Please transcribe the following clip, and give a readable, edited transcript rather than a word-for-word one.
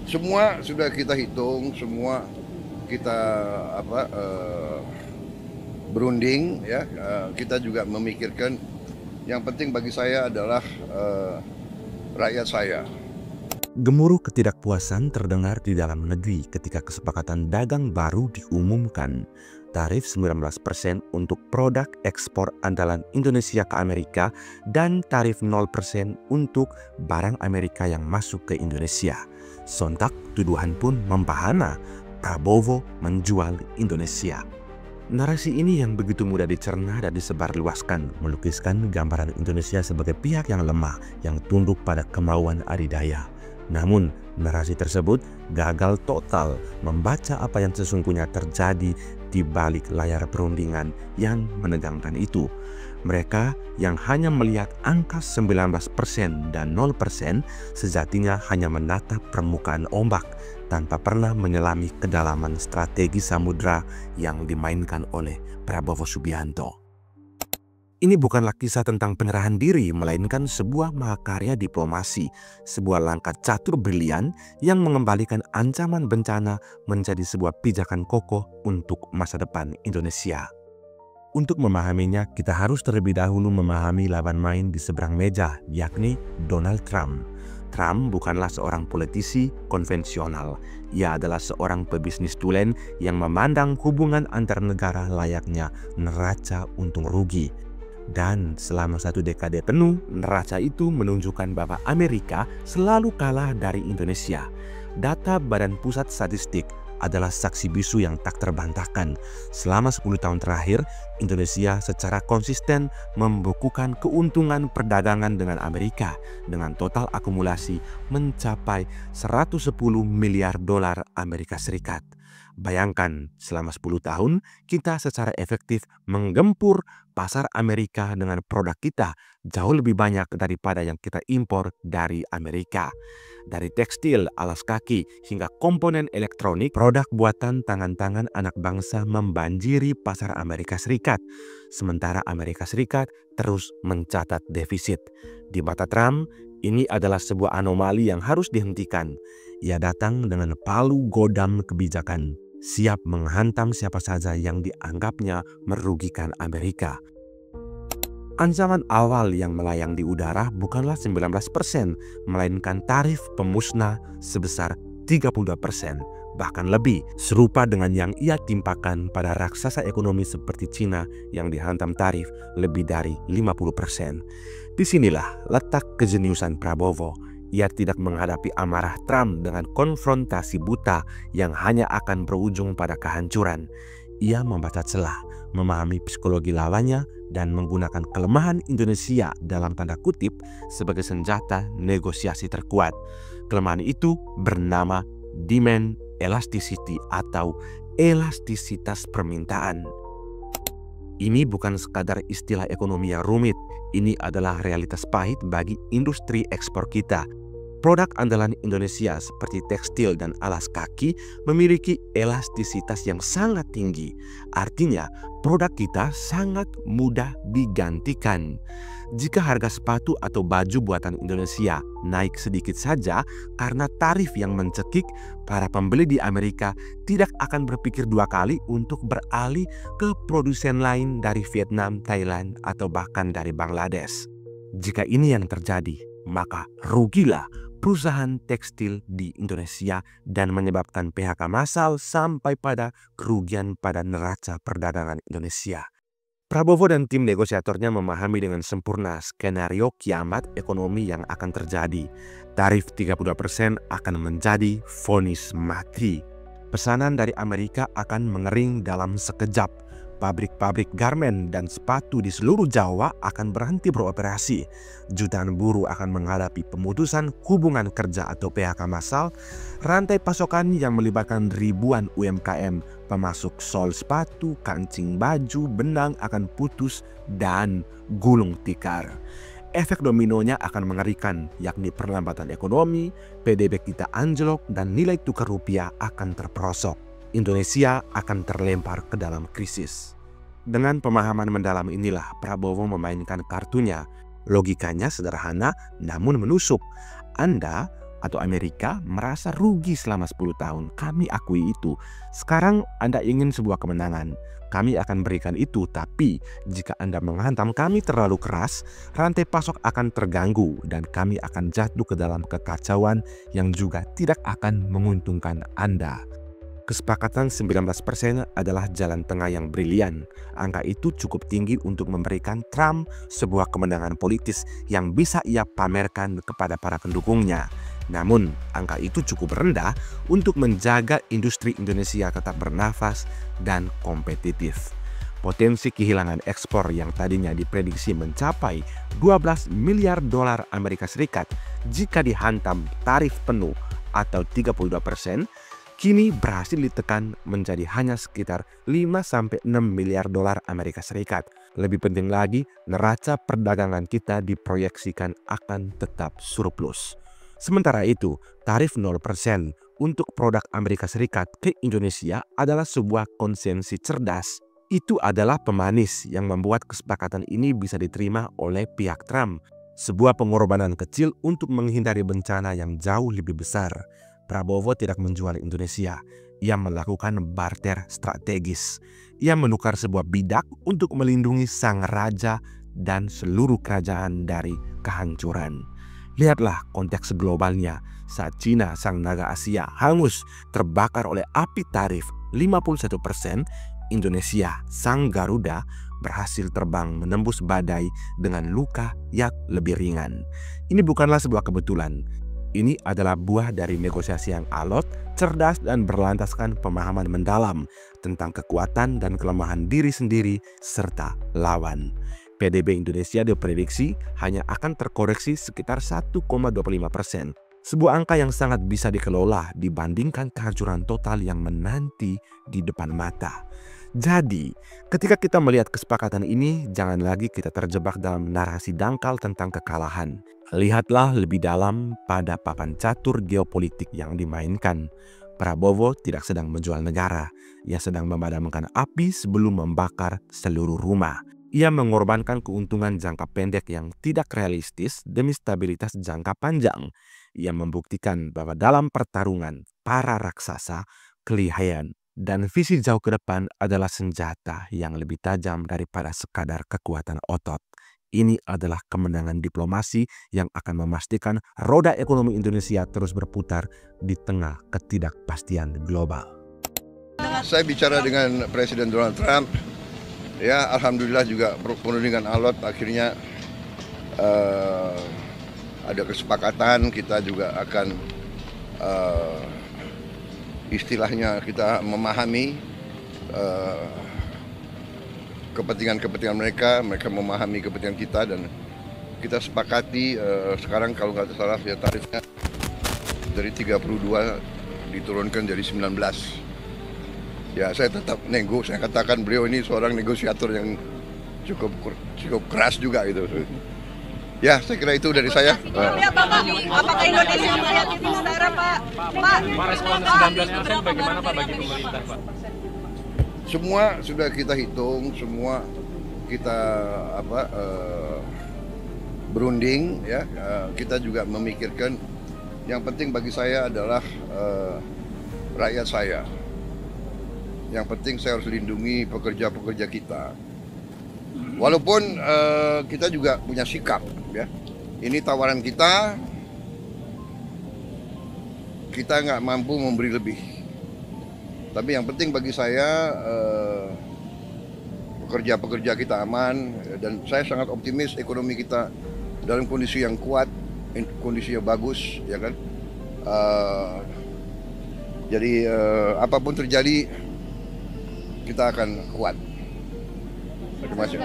Semua sudah kita hitung, semua kita berunding ya. Kita juga memikirkan yang penting bagi saya adalah rakyat saya. Gemuruh ketidakpuasan terdengar di dalam negeri ketika kesepakatan dagang baru diumumkan. Tarif 19% untuk produk ekspor andalan Indonesia ke Amerika dan tarif 0% untuk barang Amerika yang masuk ke Indonesia. Sontak tuduhan pun membahana Prabowo menjual Indonesia. Narasi ini yang begitu mudah dicerna dan disebarluaskan melukiskan gambaran Indonesia sebagai pihak yang lemah yang tunduk pada kemauan adidaya. Namun, narasi tersebut gagal total membaca apa yang sesungguhnya terjadi di balik layar perundingan yang menegangkan itu. Mereka yang hanya melihat angka 19% dan 0% sejatinya hanya menatap permukaan ombak tanpa pernah menyelami kedalaman strategi samudra yang dimainkan oleh Prabowo Subianto. Ini bukanlah kisah tentang penyerahan diri, melainkan sebuah mahakarya diplomasi, sebuah langkah catur brilian yang mengembalikan ancaman bencana menjadi sebuah pijakan kokoh untuk masa depan Indonesia. Untuk memahaminya, kita harus terlebih dahulu memahami lawan main di seberang meja, yakni Donald Trump. Trump bukanlah seorang politisi konvensional. Ia adalah seorang pebisnis tulen yang memandang hubungan antar negara layaknya neraca untung rugi. Dan selama 1 dekade penuh, neraca itu menunjukkan bahwa Amerika selalu kalah dari Indonesia. Data Badan Pusat Statistik adalah saksi bisu yang tak terbantahkan. Selama 10 tahun terakhir, Indonesia secara konsisten membukukan keuntungan perdagangan dengan Amerika dengan total akumulasi mencapai 110 miliar dolar Amerika Serikat. Bayangkan, selama 10 tahun kita secara efektif menggempur pasar Amerika dengan produk kita jauh lebih banyak daripada yang kita impor dari Amerika. Dari tekstil, alas kaki, hingga komponen elektronik, produk buatan tangan-tangan anak bangsa membanjiri pasar Amerika Serikat. Sementara Amerika Serikat terus mencatat defisit. Di mata Trump, ini adalah sebuah anomali yang harus dihentikan. Ia datang dengan palu godam kebijakan, siap menghantam siapa saja yang dianggapnya merugikan Amerika. Ancaman awal yang melayang di udara bukanlah 19%, melainkan tarif pemusnah sebesar 32%, bahkan lebih, serupa dengan yang ia timpakan pada raksasa ekonomi seperti Cina yang dihantam tarif lebih dari 50%. Disinilah letak kejeniusan Prabowo. Ia tidak menghadapi amarah Trump dengan konfrontasi buta yang hanya akan berujung pada kehancuran. Ia membaca celah, memahami psikologi lawannya, dan menggunakan kelemahan Indonesia dalam tanda kutip sebagai senjata negosiasi terkuat. Kelemahan itu bernama demand elasticity atau elastisitas permintaan. Ini bukan sekadar istilah ekonomi yang rumit, ini adalah realitas pahit bagi industri ekspor kita. Produk andalan Indonesia seperti tekstil dan alas kaki memiliki elastisitas yang sangat tinggi. Artinya, produk kita sangat mudah digantikan. Jika harga sepatu atau baju buatan Indonesia naik sedikit saja karena tarif yang mencekik, para pembeli di Amerika tidak akan berpikir dua kali untuk beralih ke produsen lain dari Vietnam, Thailand, atau bahkan dari Bangladesh. Jika ini yang terjadi, maka rugilah perusahaan tekstil di Indonesia dan menyebabkan PHK massal sampai pada kerugian pada neraca perdagangan Indonesia. Prabowo dan tim negosiatornya memahami dengan sempurna skenario kiamat ekonomi yang akan terjadi. Tarif 32% akan menjadi vonis mati. Pesanan dari Amerika akan mengering dalam sekejap. Pabrik-pabrik garmen dan sepatu di seluruh Jawa akan berhenti beroperasi. Jutaan buruh akan menghadapi pemutusan hubungan kerja atau PHK massal. Rantai pasokan yang melibatkan ribuan UMKM, pemasok sol sepatu, kancing baju, benang akan putus dan gulung tikar. Efek dominonya akan mengerikan, yakni perlambatan ekonomi, PDB kita anjlok, dan nilai tukar rupiah akan terperosok. Indonesia akan terlempar ke dalam krisis. Dengan pemahaman mendalam inilah Prabowo memainkan kartunya. Logikanya sederhana namun menusuk. Anda atau Amerika merasa rugi selama 10 tahun. Kami akui itu. Sekarang Anda ingin sebuah kemenangan. Kami akan berikan itu, tapi jika Anda menghantam kami terlalu keras, rantai pasok akan terganggu dan kami akan jatuh ke dalam kekacauan yang juga tidak akan menguntungkan Anda. Kesepakatan 19% adalah jalan tengah yang brilian. Angka itu cukup tinggi untuk memberikan Trump sebuah kemenangan politis yang bisa ia pamerkan kepada para pendukungnya. Namun, angka itu cukup rendah untuk menjaga industri Indonesia tetap bernafas dan kompetitif. Potensi kehilangan ekspor yang tadinya diprediksi mencapai 12 miliar dolar Amerika Serikat jika dihantam tarif penuh atau 32%, kini berhasil ditekan menjadi hanya sekitar 5-6 miliar dolar Amerika Serikat. Lebih penting lagi, neraca perdagangan kita diproyeksikan akan tetap surplus. Sementara itu, tarif 0% untuk produk Amerika Serikat ke Indonesia adalah sebuah konsensi cerdas. Itu adalah pemanis yang membuat kesepakatan ini bisa diterima oleh pihak Trump. Sebuah pengorbanan kecil untuk menghindari bencana yang jauh lebih besar. Prabowo tidak menjual Indonesia. Ia melakukan barter strategis. Ia menukar sebuah bidak untuk melindungi sang raja dan seluruh kerajaan dari kehancuran. Lihatlah konteks globalnya saat Cina, sang naga Asia, hangus terbakar oleh api tarif 51%, Indonesia, sang Garuda, berhasil terbang menembus badai dengan luka yang lebih ringan. Ini bukanlah sebuah kebetulan. Ini adalah buah dari negosiasi yang alot, cerdas, dan berlandaskan pemahaman mendalam tentang kekuatan dan kelemahan diri sendiri serta lawan. PDB Indonesia diprediksi hanya akan terkoreksi sekitar 1,25%. Sebuah angka yang sangat bisa dikelola dibandingkan kehancuran total yang menanti di depan mata. Jadi, ketika kita melihat kesepakatan ini, jangan lagi kita terjebak dalam narasi dangkal tentang kekalahan. Lihatlah lebih dalam pada papan catur geopolitik yang dimainkan. Prabowo tidak sedang menjual negara. Ia sedang memadamkan api sebelum membakar seluruh rumah. Ia mengorbankan keuntungan jangka pendek yang tidak realistis demi stabilitas jangka panjang. Ia membuktikan bahwa dalam pertarungan, para raksasa, kelihayan, dan visi jauh ke depan adalah senjata yang lebih tajam daripada sekadar kekuatan otot. Ini adalah kemenangan diplomasi yang akan memastikan roda ekonomi Indonesia terus berputar di tengah ketidakpastian global. Saya bicara dengan Presiden Donald Trump. Ya, alhamdulillah juga penuh dengan alot. Akhirnya ada kesepakatan, kita juga akan istilahnya kita memahami kepentingan mereka memahami kepentingan kita, dan kita sepakati sekarang kalau nggak salah ya tarifnya dari 32 diturunkan jadi 19. Ya, saya tetap nego. Saya katakan beliau ini seorang negosiator yang cukup keras juga gitu. Ya, saya kira itu dari saya. Ya, Bapak, apakah Indonesia melihat itu secara Pak? Pak, respon 19% bagaimana Pak bagi pemerintah Pak? Semua sudah kita hitung, semua kita berunding ya. Kita juga memikirkan yang penting bagi saya adalah rakyat saya. Yang penting saya harus lindungi pekerja-pekerja kita. Walaupun kita juga punya sikap, ya. Ini tawaran kita nggak mampu memberi lebih. Tapi yang penting bagi saya pekerja-pekerja kita aman, dan saya sangat optimis ekonomi kita dalam kondisi yang kuat, kondisi yang bagus, ya kan. Jadi apapun terjadi, kita akan kuat. Terima kasih.